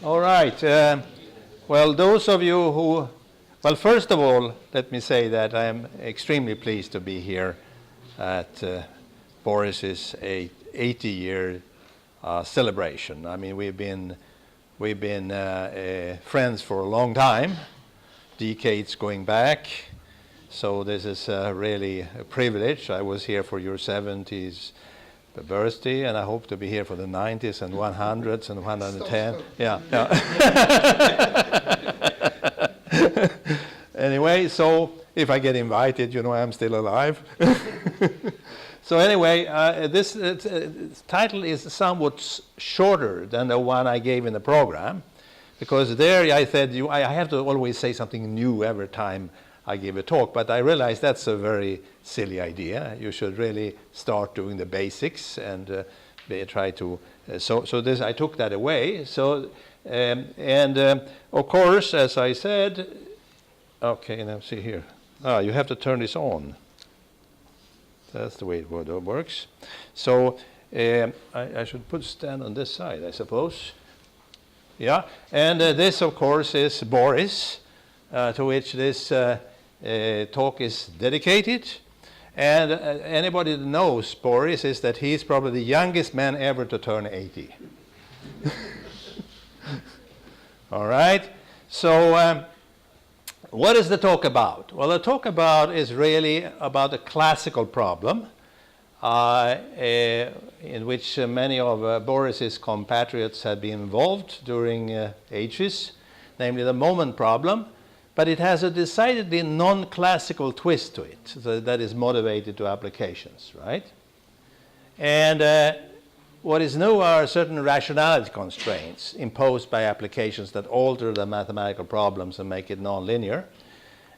All right. Well, those of you who, well, first of all, let me say that I am extremely pleased to be here at Boris's 80-year celebration. I mean, we've been friends for a long time, decades going back. So this is really a privilege. I was here for your 70th birthday, and I hope to be here for the 90s and 100s and 110. Yeah. Anyway, so if I get invited, you know I'm still alive. So anyway, this title is somewhat shorter than the one I gave in the program, because there I said I have to always say something new every time I give a talk, but I realize that's a very silly idea. You should really start doing the basics and try to. So this I took that away. So of course, as I said, okay. Now see here. You have to turn this on. That's the way it works. So I should stand on this side, I suppose. Yeah. And this, of course, is Boris, to which this talk is dedicated. And anybody that knows Boris is that he's probably the youngest man ever to turn 80. All right. So what is the talk about? Well, the talk about is really about a classical problem in which many of Boris's compatriots have been involved during ages, namely the moment problem. But it has a decidedly non-classical twist to it, so that is motivated to applications, right? And what is new are certain rationality constraints imposed by applications that alter the mathematical problems and make it nonlinear.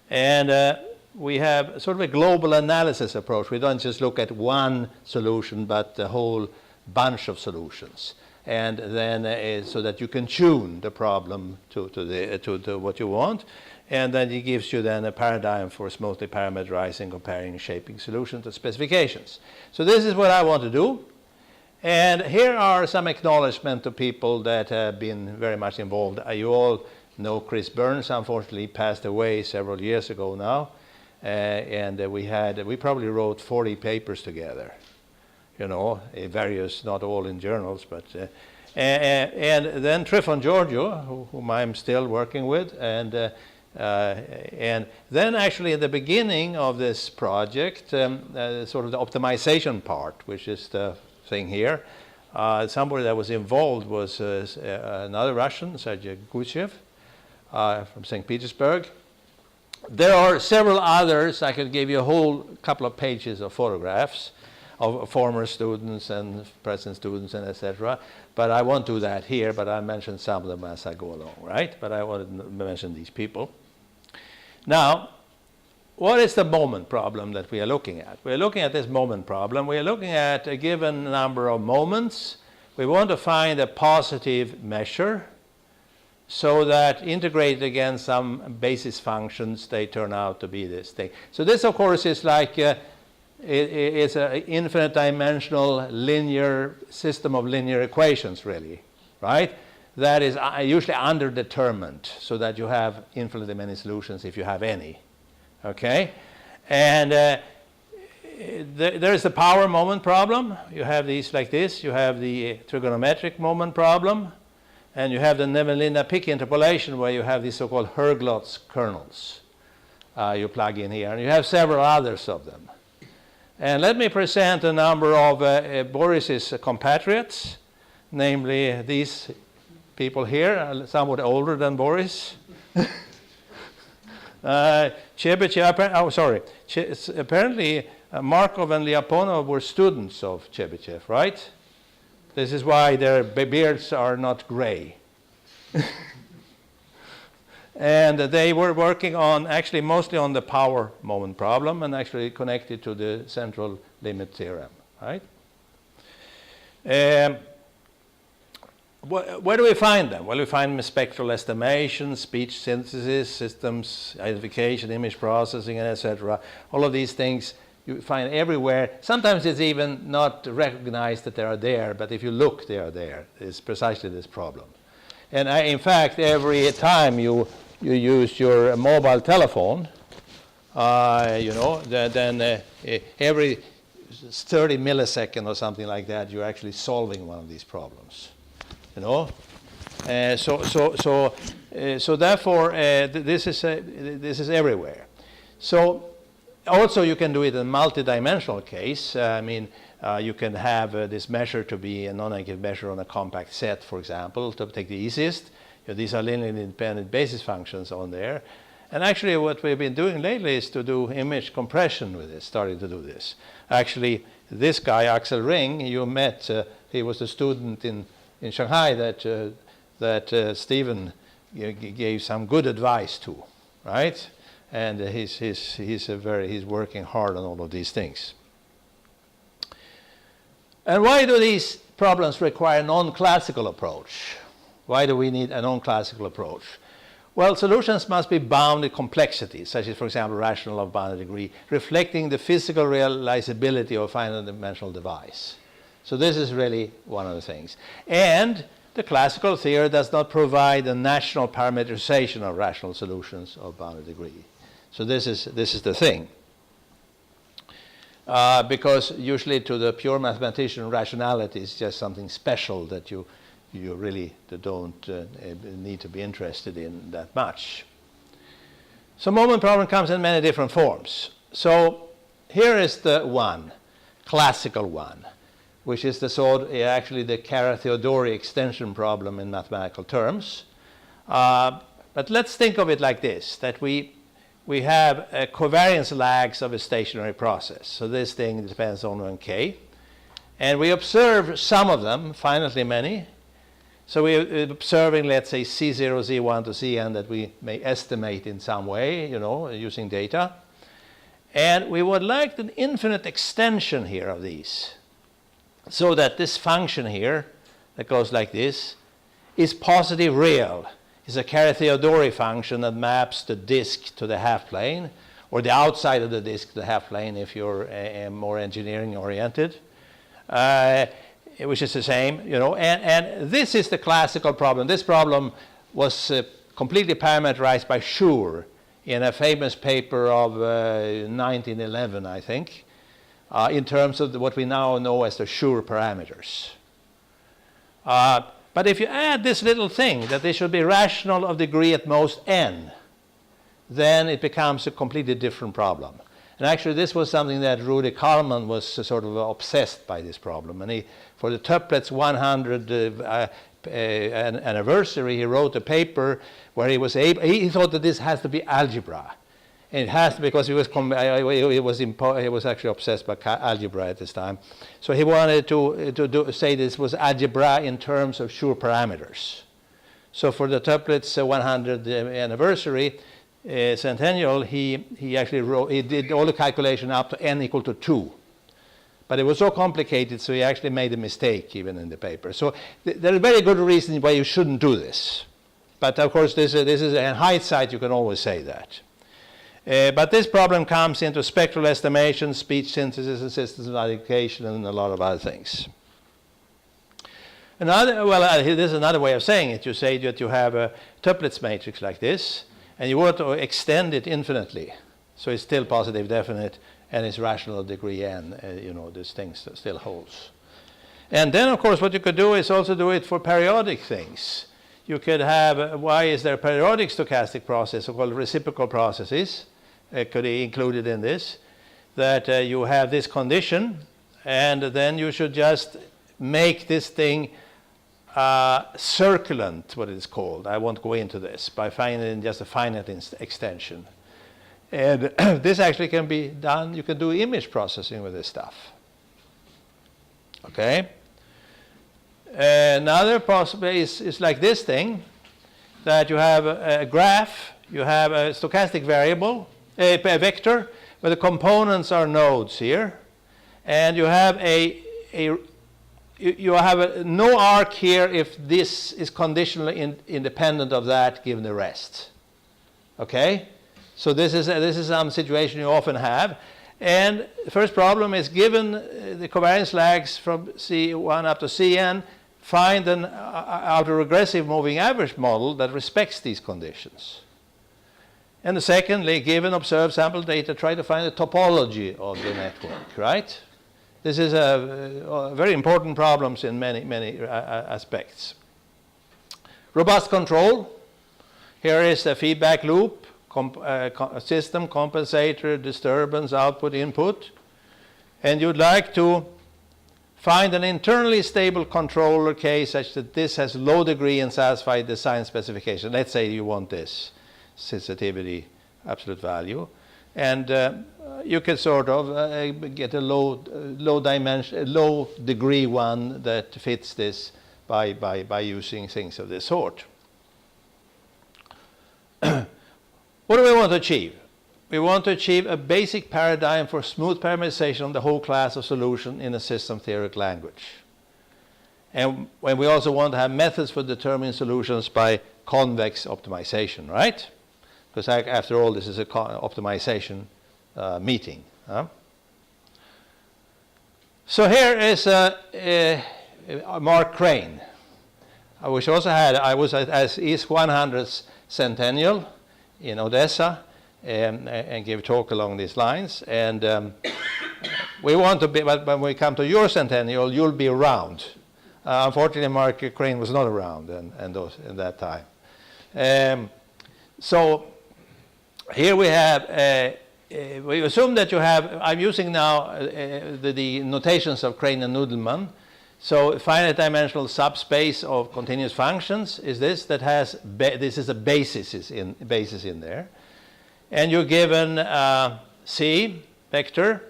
And we have sort of a global analysis approach. We don't just look at one solution, but a whole bunch of solutions. And then so that you can tune the problem to what you want. And then it gives you then a paradigm for smoothly parameterizing, comparing, shaping solutions to specifications. So this is what I want to do. And here are some acknowledgement to people that have been very much involved. You all know Chris Burns, unfortunately passed away several years ago now. And we probably wrote 40 papers together, you know, various, not all in journals, but and then Tryphon Georgiou, whom I'm still working with, and then actually at the beginning of this project, sort of the optimization part, which is the thing here, somebody that was involved was another Russian, Sergei Gushev, from St. Petersburg. There are several others. I could give you a whole couple of pages of photographs of former students and present students and etc. But I won't do that here, but I'll mention some of them as I go along, right? But I wanted to mention these people. Now, what is the moment problem that we are looking at? We're looking at this moment problem. We're looking at a given number of moments. We want to find a positive measure so that integrated against some basis functions, they turn out to be this thing. So this, of course, is like it's an infinite dimensional linear system of linear equations, really, right? That is usually underdetermined, so that you have infinitely many solutions if you have any, okay? And there is the power moment problem. You have these like this. You have the trigonometric moment problem, and you have the Nevanlinna-Pick interpolation, where you have these so-called Herglotz kernels you plug in here, and you have several others of them. And let me present a number of Boris's compatriots, namely these people here, somewhat older than Boris. Apparently Markov and Lyapunov were students of Chebyshev, right? This is why their beards are not gray. And they were working on, actually mostly on the power moment problem, and actually connected to the central limit theorem, right? Where do we find them? Well, we find them in spectral estimation, speech synthesis, systems identification, image processing, and etc. All of these things you find everywhere. Sometimes it's even not recognized that they are there, but if you look, they are there. It's precisely this problem. And in fact, every time you use your mobile telephone, then every 30 milliseconds or something like that, you're actually solving one of these problems. So therefore, this is everywhere. So also you can do it in a multidimensional case. You can have this measure to be a non-negative measure on a compact set, for example, to take the easiest. These are linearly independent basis functions on there. And actually what we've been doing lately is to do image compression with it, starting to do this. Actually, this guy, Axel Ring, you met, he was a student in Shanghai that Stephen gave some good advice to, right? And he's working hard on all of these things. And why do these problems require a non-classical approach? Why do we need a non-classical approach? Well, solutions must be bounded complexity, such as, for example, rational of bounded degree, reflecting the physical realizability of a finite dimensional device. So this is really one of the things. And the classical theory does not provide a national parameterization of rational solutions of bounded degree. So this is the thing. Because usually to the pure mathematician, rationality is just something special that you really don't need to be interested in that much. So moment problem comes in many different forms. So here is the one, classical one, which is actually the Kara-Theodori extension problem in mathematical terms. But let's think of it like this, that we have covariance lags of a stationary process. So this thing depends on 1k. And we observe some of them, finitely many. So we're observing, let's say, C0, Z1 to Cn that we may estimate in some way, using data. And we would like an infinite extension here of these, so that this function here, that goes like this, is positive real. Is a Kara-Theodori function that maps the disk to the half-plane, or the outside of the disk to the half-plane if you're more engineering-oriented, which is the same, And this is the classical problem. This problem was completely parameterized by Schur in a famous paper of 1911, I think, in terms of what we now know as the Schur parameters. But if you add this little thing, that they should be rational of degree at most n, then it becomes a completely different problem. And actually, this was something that Rudy Kalman was sort of obsessed by this problem. And for the Tuplet's 100th anniversary, he wrote a paper where he thought that this has to be algebra. And it has to, because he was actually obsessed by algebra at this time. So he wanted to say this was algebra in terms of Schur parameters. So for the Tuplet's 100th anniversary centennial, he did all the calculation up to n equal to 2. But it was so complicated, so he actually made a mistake even in the paper. So there are very good reasons why you shouldn't do this. But of course, this is in hindsight, you can always say that. But this problem comes into spectral estimation, speech synthesis, and systems of education, and a lot of other things. This is another way of saying it. You say that you have a Toeplitz matrix like this, and you want to extend it infinitely. So it's still positive definite, and it's rational of degree n. This thing still holds. And then, of course, what you could do is also do it for periodic things. You could have, why is there a periodic stochastic process, so-called reciprocal processes, could be included in this, that you have this condition, and then you should just make this thing circulant, what it is called. I won't go into this, by finding just a finite extension. And this actually can be done, you can do image processing with this stuff. Okay? Another possibility is like this thing, that you have a graph, you have a stochastic variable, a vector, where the components are nodes here, and you have no arc here if this is conditionally independent of that given the rest. Okay? So this is some situation you often have. And the first problem is given the covariance lags from C1 up to Cn, find an autoregressive moving average model that respects these conditions. And secondly, given observed sample data, try to find the topology of the network, right? This is a very important problems in many aspects. Robust control. Here is the feedback loop, system, compensator, disturbance, output, input. And you'd like to find an internally stable controller case such that this has low degree and satisfied design specification. Let's say you want this sensitivity absolute value. And you can sort of get a low degree one that fits this by using things of this sort. What do we want to achieve? We want to achieve a basic paradigm for smooth parameterization of the whole class of solution in a system theoretic language. And when we also want to have methods for determining solutions by convex optimization, right? Because after all, this is an optimization meeting. Huh? So here is Mark Crane, which also had, I was at his 100th centennial in Odessa and gave a talk along these lines. And we want to be, but when we come to your centennial, you'll be around. Unfortunately, Mark Crane was not around in that time. So here we have, we assume that you have, I'm using now the notations of Crane and Noodleman. So finite dimensional subspace of continuous functions is this that has, this is a basis in there. And you're given C vector,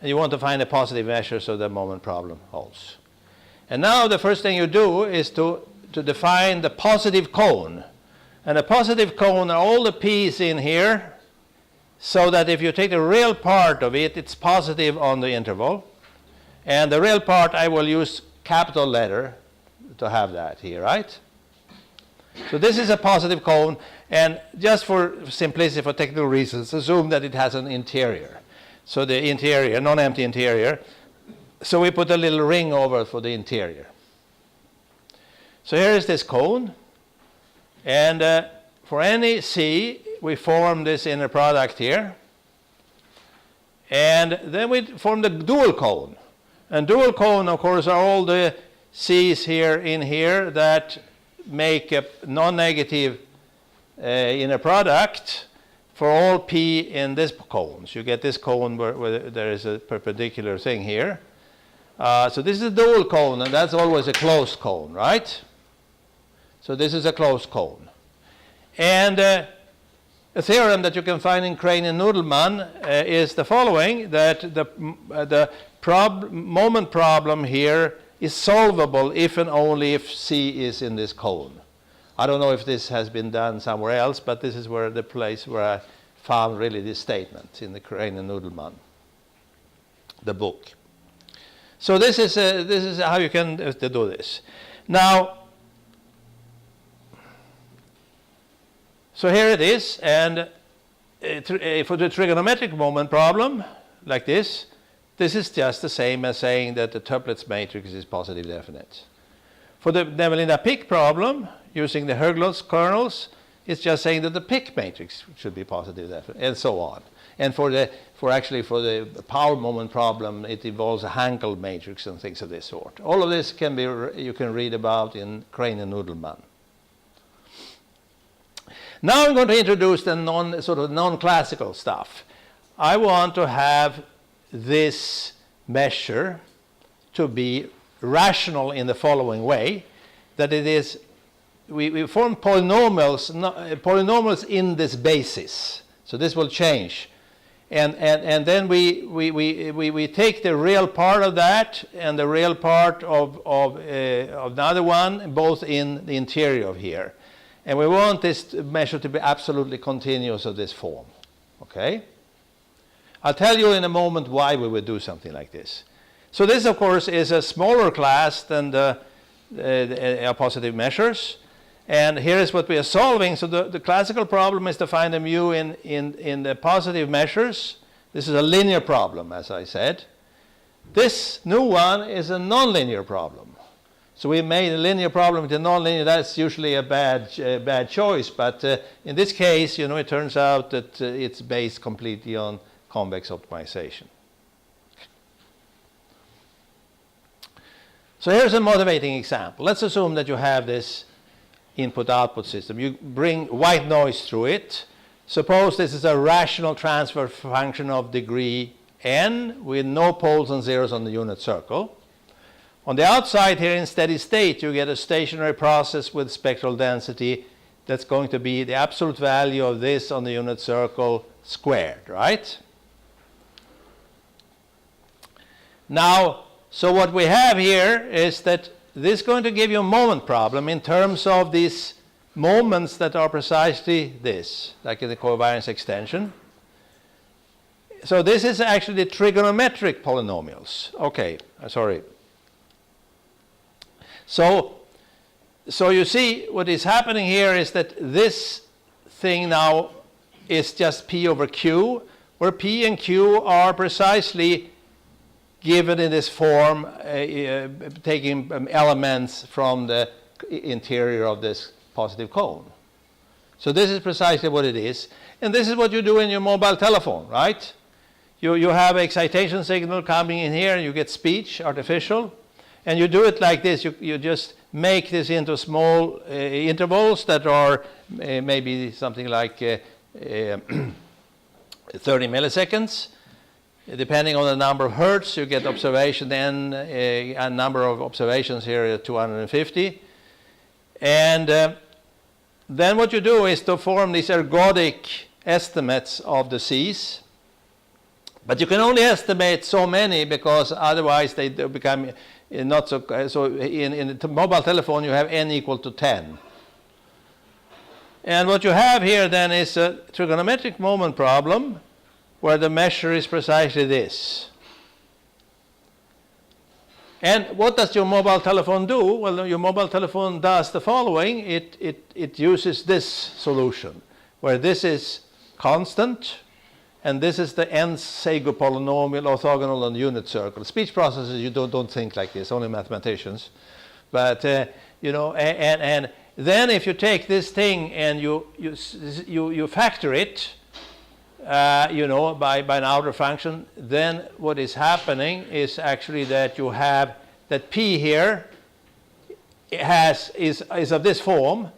and you want to find a positive measure so the moment problem holds. And now the first thing you do is to define the positive cone. And the positive cone are all the p's in here, so that if you take the real part of it, it's positive on the interval. And the real part, I will use capital letter to have that here, right? So this is a positive cone, and just for simplicity, for technical reasons, assume that it has an interior. So the interior, non-empty interior. So we put a little ring over for the interior. So here is this cone. And for any C, we form this inner product here. And then we form the dual cone. And dual cone, of course, are all the C's here in here that make a non-negative inner product for all P in this cone. So you get this cone where there is a perpendicular thing here. So this is a dual cone, and that's always a closed cone, right? So this is a closed cone. And a theorem that you can find in Crane and Noodleman is the following, that the moment problem here is solvable if and only if C is in this cone. I don't know if this has been done somewhere else, but this is where the place where I found really this statement in the Crane and Noodleman, the book. So this is how you can do this. Now, so here it is, and for the trigonometric moment problem, like this is just the same as saying that the tuplets matrix is positive definite. For the Nevanlinna-Pick problem, using the Höglunds kernels, it's just saying that the Pick matrix should be positive definite, and so on. And for the power moment problem, it involves a Hankel matrix and things of this sort. All of this can be you can read about in Crane and Noodleman. Now I'm going to introduce the non-classical stuff. I want to have this measure to be rational in the following way, that it is, we form polynomials in this basis. So this will change. And then we take the real part of that and the real part of another one, both in the interior of here. And we want this measure to be absolutely continuous of this form. Okay? I'll tell you in a moment why we would do something like this. So this, of course, is a smaller class than the positive measures. And here is what we are solving. So the classical problem is to find a mu in the positive measures. This is a linear problem, as I said. This new one is a nonlinear problem. So we made a linear problem with a nonlinear. That's usually a bad choice. But in this case, you know, it turns out that it's based completely on convex optimization. So here's a motivating example. Let's assume that you have this input-output system. You bring white noise through it. Suppose this is a rational transfer function of degree n with no poles and zeros on the unit circle. On the outside here in steady state, you get a stationary process with spectral density that's going to be the absolute value of this on the unit circle squared, right? Now, so what we have here is that this is going to give you a moment problem in terms of these moments that are precisely this, like in the covariance extension. So this is actually the trigonometric polynomials. Okay, sorry. So you see what is happening here is that this thing now is just P over Q, where P and Q are precisely given in this form, taking elements from the interior of this positive cone. So this is precisely what it is. And this is what you do in your mobile telephone, right? You have excitation signal coming in here, and you get speech, artificial. And you do it like this. You just make this into small intervals that are maybe something like 30 milliseconds. Depending on the number of hertz, you get observation n, a number of observations here at 250. And then what you do is to form these ergodic estimates of the C's. But you can only estimate so many because otherwise they become not so. So in the mobile telephone, you have n equal to 10. And what you have here then is a trigonometric moment problem where the measure is precisely this. And what does your mobile telephone do? Well, your mobile telephone does the following. It uses this solution, where this is constant, and this is the n-Sago polynomial orthogonal on the unit circle. Speech processors, you don't think like this, only mathematicians. But, you know, and then if you take this thing and you factor it, you know, by an outer function, then what is happening is actually that you have that P here is of this form.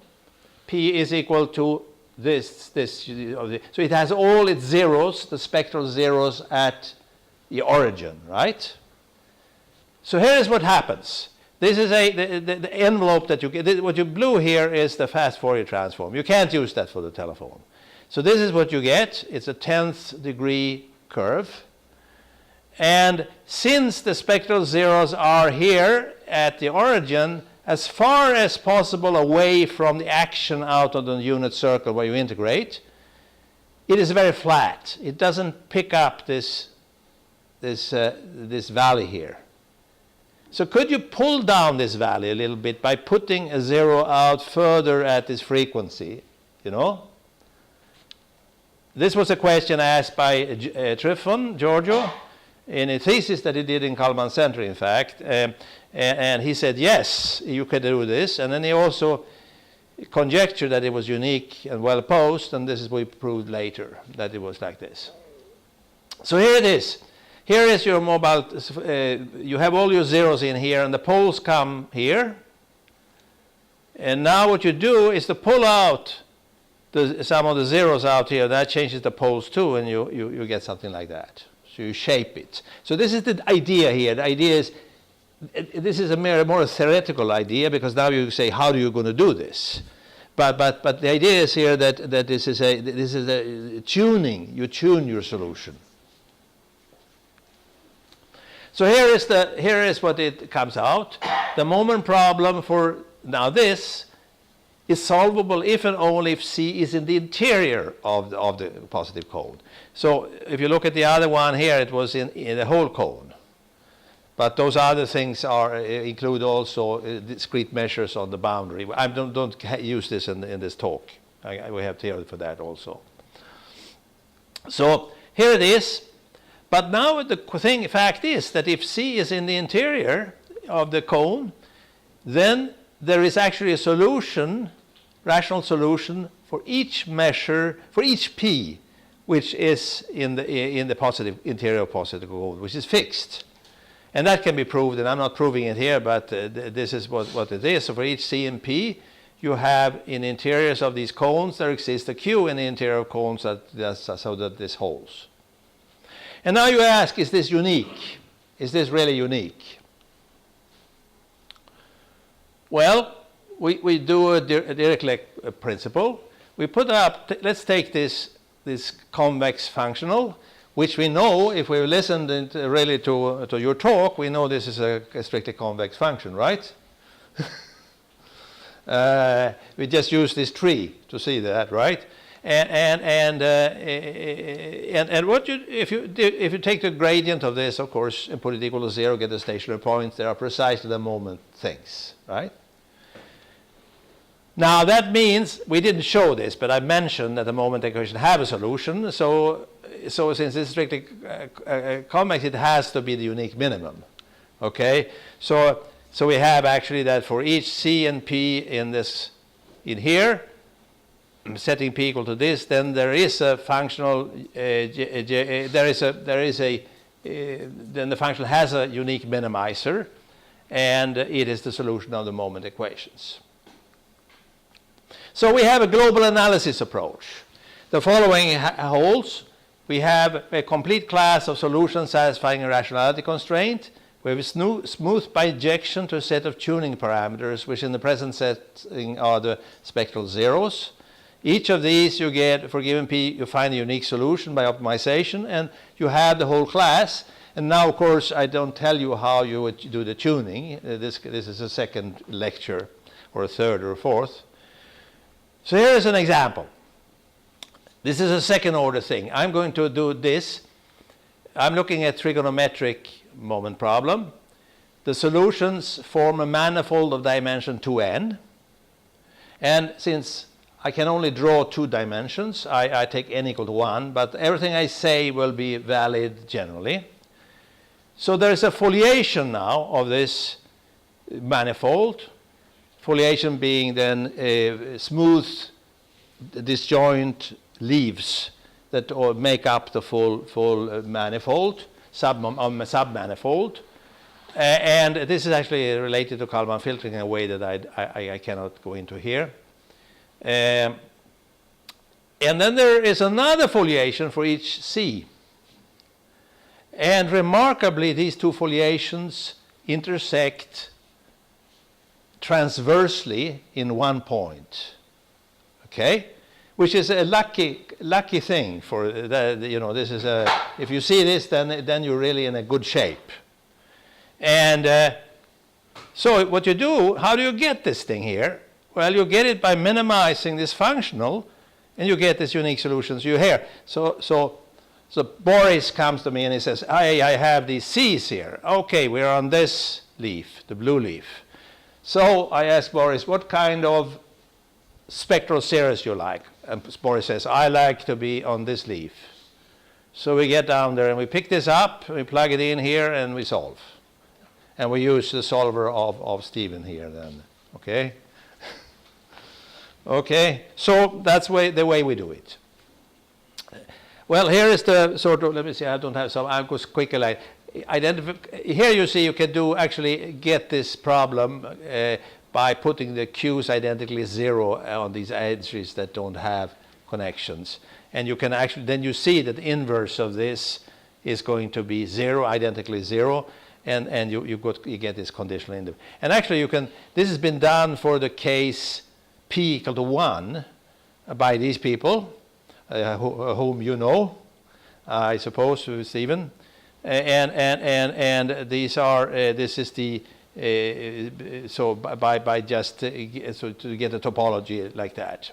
P is equal to this. So it has all its zeros, the spectral zeros at the origin, right? So here is what happens. This is the envelope that you get. What you blew here is the fast Fourier transform. You can't use that for the telephone. So this is what you get. It's a 10th degree curve. And since the spectral zeros are here at the origin, as far as possible away from the action out of the unit circle where you integrate, it is very flat. It doesn't pick up this valley here. So could you pull down this valley a little bit by putting a zero out further at this frequency, you know? This was a question asked by Tryphon, Giorgio, in a thesis that he did in Kalman Center, in fact. And he said, yes, you could do this. And then he also conjectured that it was unique and well posed, and this is what we proved later, that it was like this. So here it is. Here is your mobile. You have all your zeros in here, and the poles come here. And now what you do is to pull out some of the zeros out here. That changes the poles too, and you get something like that. So you shape it. So this is the idea here. The idea is, this is a more theoretical idea, because now you say, how are you going to do this? But the idea is here that this is a tuning. You tune your solution. So here is what it comes out. The moment problem for now this is solvable if and only if C is in the interior of the positive cone. So if you look at the other one here, it was in the whole cone. But those other things include also discrete measures on the boundary. I don't use this in this talk. We have theory for that also. So here it is. But now the fact is that if C is in the interior of the cone, then there is actually a solution, rational solution, for each measure, for each p, which is in the positive, interior positive code, which is fixed. And that can be proved, and I'm not proving it here, but this is what it is. So for each c and p, you have in interiors of these cones, there exists a q in the interior of cones so that this holds. And now you ask, is this unique? Is this really unique? Well, we do a Dirichlet principle. We put up, let's take this convex functional, which we know, if we listened really to your talk, we know this is a strictly convex function, right? We just use this tree to see that, right? And what if you take the gradient of this, of course, and put it equal to 0, get the stationary points, there are precisely the moment things, right? Now that means, we didn't show this, but I mentioned that the moment equation have a solution. So since it's strictly convex, it has to be the unique minimum. Okay, so we have actually that for each c and p in here, setting p equal to this, then there is a functional then the function has a unique minimizer, and it is the solution of the moment equations. So we have a global analysis approach. The following holds. We have a complete class of solutions satisfying a rationality constraint. We have a smooth bijection to a set of tuning parameters, which in the present setting are the spectral zeros. Each of these you get, for given p, you find a unique solution by optimization, and you have the whole class. And now, of course, I don't tell you how you would do the tuning. This is a second lecture, or a third, or a fourth. So here is an example. This is a second order thing. I'm going to do this. I'm looking at trigonometric moment problem. The solutions form a manifold of dimension 2n. And since I can only draw 2 dimensions, I take n equal to 1, but everything I say will be valid generally. So there is a foliation now of this manifold. Foliation being then smooth disjoint leaves that make up the full manifold, submanifold. And this is actually related to Kalman filtering in a way that I cannot go into here. And then there is another foliation for each C. And remarkably, these two foliations intersect transversely in one point. Okay? Which is a lucky thing for this is a, if you see this, then you're really in a good shape. And so what you do, how do you get this thing here? Well, you get it by minimizing this functional, and you get this unique solutions you hear. So Boris comes to me and he says, I have these C's here. Okay, we're on this leaf, the blue leaf. So I ask Boris, what kind of spectral series you like? And Boris says, I like to be on this leaf. So we get down there and we pick this up, we plug it in here, and we solve. And we use the solver of Stephen here then, okay? Okay, so that's the way we do it. Well, here is the sort of, let me see, I don't have some, I'll go quickly like, here you see you can do actually get this problem by putting the Q's identically 0 on these edges that don't have connections. And you can actually, then you see that the inverse of this is going to be 0, identically 0, and you get this conditional in there. And actually you can, this has been done for the case p equal to 1 by these people, whom you know, I suppose, Stephen. And these are, this is the, so by just, so to get a topology like that.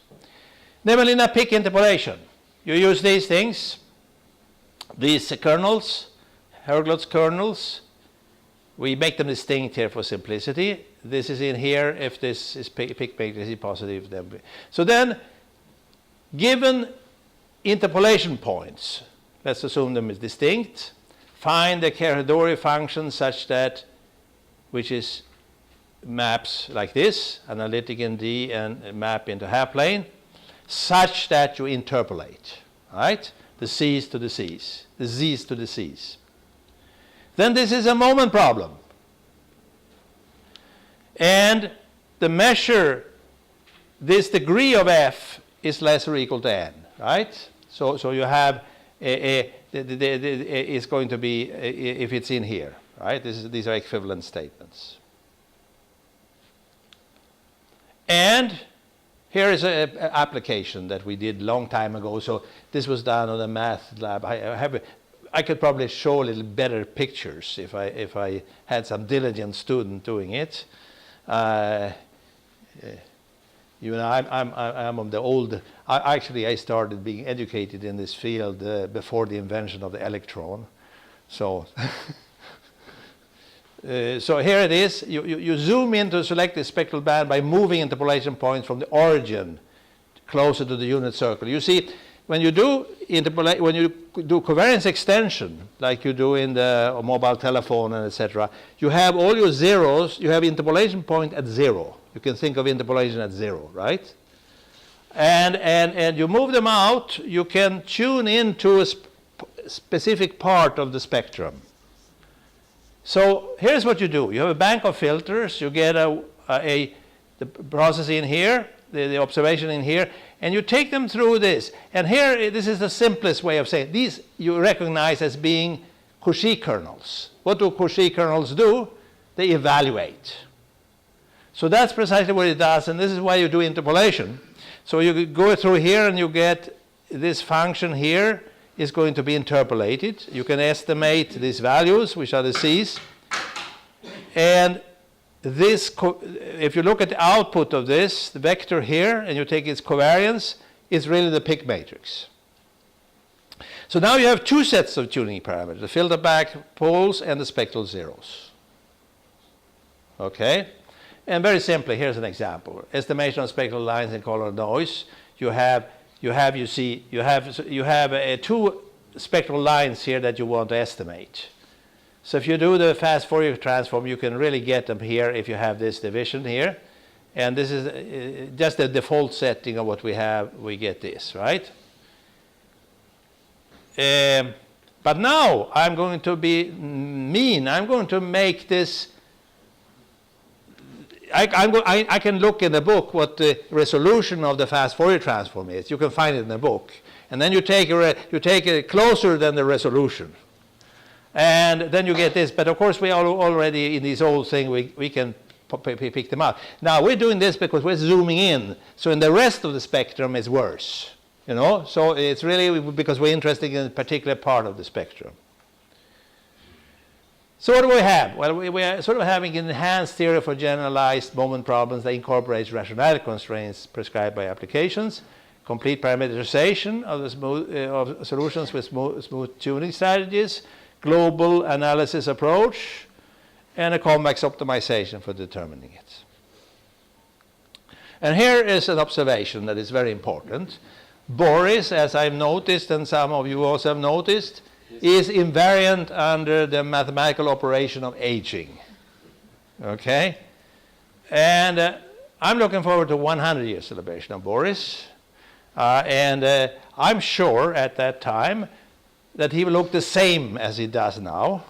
Nevanlinna-Pick interpolation. You use these things, these kernels, Herglot's kernels. We make them distinct here for simplicity. This is in here. If this is Pick matrix positive, then so then, given interpolation points, let's assume them as distinct. Find the Caradori function such that, which is maps like this, analytic in D and map into half plane, such that you interpolate, right? The C's to the C's, the Z's to the C's. Then this is a moment problem. And the measure, this degree of f is less or equal to n, right? So you have it's going to be if it's in here, right? These are equivalent statements. And here is an application that we did a long time ago. So this was done on a math lab. I could probably show a little better pictures if I had some diligent student doing it. You know, I'm of the old. I started being educated in this field before the invention of the electron. So, so here it is. You zoom in to select the spectral band by moving interpolation points from the origin closer to the unit circle. You see, when you do covariance extension, like you do in the mobile telephone and etc., you have all your zeros. You have interpolation point at 0. You can think of interpolation at 0, right? And you move them out. You can tune into a specific part of the spectrum. So here's what you do. You have a bank of filters. You get the process in here, the observation in here, and you take them through this. And here, this is the simplest way of saying these you recognize as being Cauchy kernels. What do Cauchy kernels do? They evaluate. So that's precisely what it does, and this is why you do interpolation. So you go through here and you get this function here is going to be interpolated. You can estimate these values, which are the C's. And this, if you look at the output of this, the vector here, and you take its covariance, is really the Pick matrix. So now you have two sets of tuning parameters, the filter back poles and the spectral zeros. Okay? And very simply, here's an example. Estimation of spectral lines and color noise. You have two spectral lines here that you want to estimate. So if you do the fast Fourier transform, you can really get them here if you have this division here. And this is just the default setting of what we have. We get this, right? But now I'm going to be mean. I'm going to make this. I can look in the book what the resolution of the fast Fourier transform is. You can find it in the book. And then you take it closer than the resolution. And then you get this. But of course, we are already in this old thing, we can pick them out. Now, we're doing this because we're zooming in. So in the rest of the spectrum, it's worse. You know? So it's really because we're interested in a particular part of the spectrum. So what do we have? Well, we are sort of having an enhanced theory for generalized moment problems that incorporates rationality constraints prescribed by applications, complete parameterization of the of solutions with smooth tuning strategies, global analysis approach, and a convex optimization for determining it. And here is an observation that is very important. Boris, as I've noticed, and some of you also have noticed, is invariant under the mathematical operation of aging. Okay? And I'm looking forward to 100-year celebration of Boris. And I'm sure at that time that he will look the same as he does now,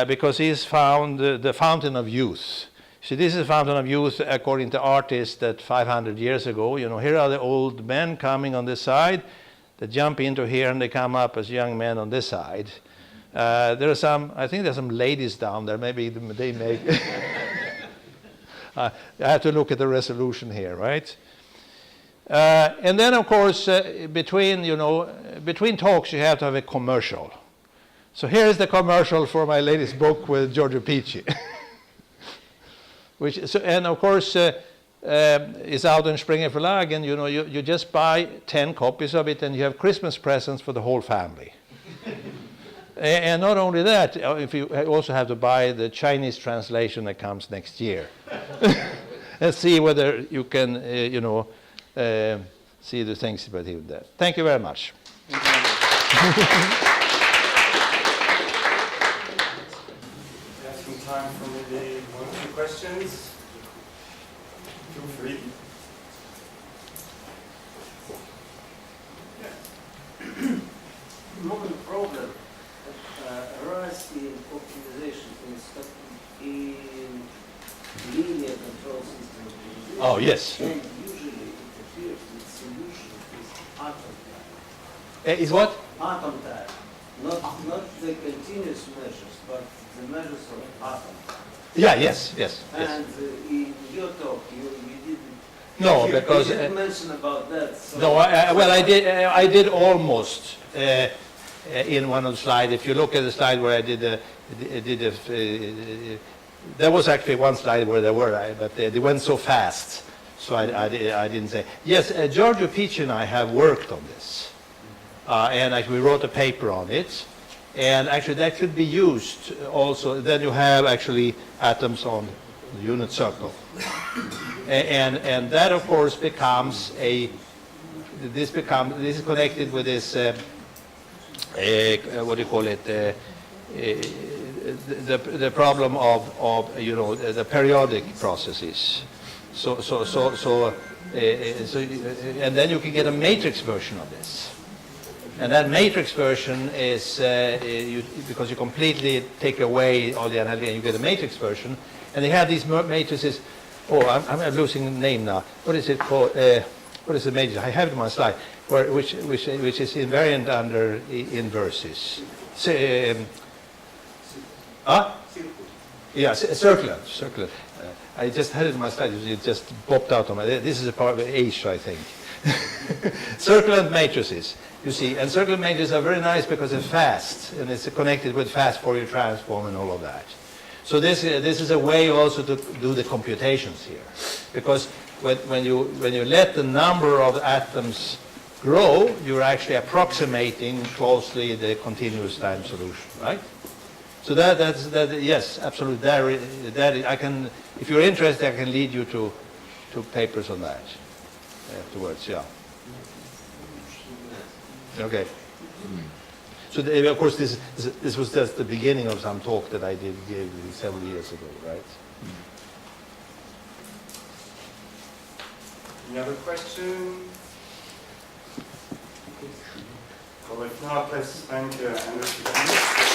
because he's found the fountain of youth. See, this is the fountain of youth according to artists that 500 years ago, you know, here are the old men coming on this side. They jump into here and they come up as young men on this side. There are some, I think there's some ladies down there. Maybe they make. I have to look at the resolution here, right? And then, of course, between talks, you have to have a commercial. So here's the commercial for my latest book with Giorgio Picci, and of course. Is out in Springer Verlag, and you just buy 10 copies of it and you have Christmas presents for the whole family. And not only that, if you also have to buy the Chinese translation that comes next year. And see whether you can see the things about that. Thank you very much. I have some time for me. maybe one or two questions? Feel free. Moment problem arises in optimization in linear control systems. Oh, yes. And usually it appears that solution is atom type. Is what? Atom type. Not the continuous measures, but the measures of atom. Yeah, yes, yes, yes. And in your talk, you didn't. No, because you didn't mention about that. So no, well, I did almost in one of the slides. If you look at the slide where I did there was actually one slide where there were, but they went so fast, so I didn't say. Yes, Giorgio Pici and I have worked on this, and actually we wrote a paper on it, and actually that could be used also. Then you have actually atoms on the unit circle. And that of course becomes this is connected with this what do you call it, the problem of you know, the periodic processes. And then you can get a matrix version of this. And that matrix version is because you completely take away all the analysis and you get a matrix version. And they have these matrices. Oh, I'm losing the name now. What is it called? What is the matrix? I have it on my slide. Which is invariant under inverses. Yeah, circular. I just had it in my slide. It just popped out on my. This is a part of H, I think. Circular matrices. You see, and circular matrices are very nice because they're fast, and it's connected with fast Fourier transform and all of that. So this is a way also to do the computations here, because when you let the number of atoms grow, you're actually approximating closely the continuous time solution, right? So that's yes, absolutely. That I can, if you're interested, I can lead you to papers on that afterwards. Yeah. Okay. So of course this was just the beginning of some talk that I gave several years ago, right? Any other questions? Well, if not, let's thank Anders.